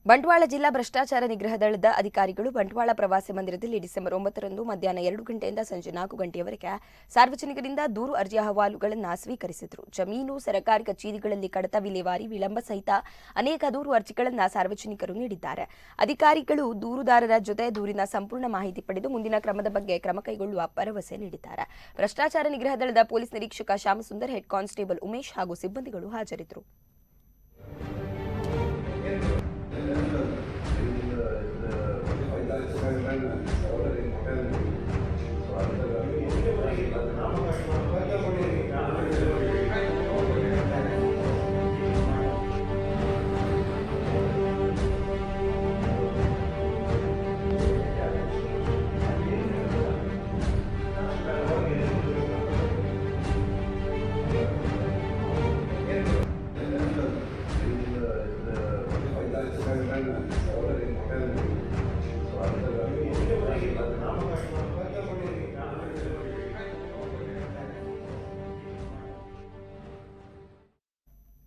ಬಂಟ್ವಾಳ ಜಿಲ್ಲಾ ಭ್ರಷ್ಟಾಚಾರ ನಿಗ್ರಹ ದಳದ ಅಧಿಕಾರಿಗಳು ಬಂಟ್ವಾಳ ಪ್ರವಾಸಿ ಮಂದಿರದಲ್ಲಿ ಡಿಸೆಂಬರ್ 9ರಂದು ಮಧ್ಯಾಹ್ನ 2 ಗಂಟೆಯಿಂದ ಸಂಜೆ 4 ಗಂಟೆಯವರೆಗೆ ಸಾರ್ವಜನಿಕರಿಂದ ದೂರು ಅರ್ಜಿ ಅಹವಾಲುಗಳನ್ನು ಸ್ವೀಕರಿಸಿದರು. ಜಮೀನು, ಸರ್ಕಾರಿ ಕಚೇರಿಗಳಲ್ಲಿ ಕಡತ ವಿಲೇವಾರಿ ವಿಳಂಬ ಸಹಿತ ಅನೇಕ ದೂರು ಅರ್ಜಿಗಳನ್ನು ಸಾರ್ವಜನಿಕರು ನೀಡಿದ್ದಾರೆ. ಅಧಿಕಾರಿಗಳು ದೂರುದಾರರ ಜೊತೆ ದೂರಿನ ಸಂಪೂರ್ಣ ಮಾಹಿತಿ ಪಡೆದು ಮುಂದಿನ ಕ್ರಮದ ಬಗ್ಗೆ ಕ್ರಮ ಕೈಗೊಳ್ಳುವ ಭರವಸೆ ನೀಡಿದ್ದಾರೆ. ಭ್ರಷ್ಟಾಚಾರ ನಿಗ್ರಹ ದಳದ ಪೊಲೀಸ್ ನಿರೀಕ್ಷಕ ಶ್ಯಾಮಸುಂದರ್, ಹೆಡ್ ಕಾನ್ಸ್ಟೇಬಲ್ ಉಮೇಶ್ ಹಾಗೂ ಸಿಬ್ಬಂದಿಗಳು ಹಾಜರಿದ್ದರು.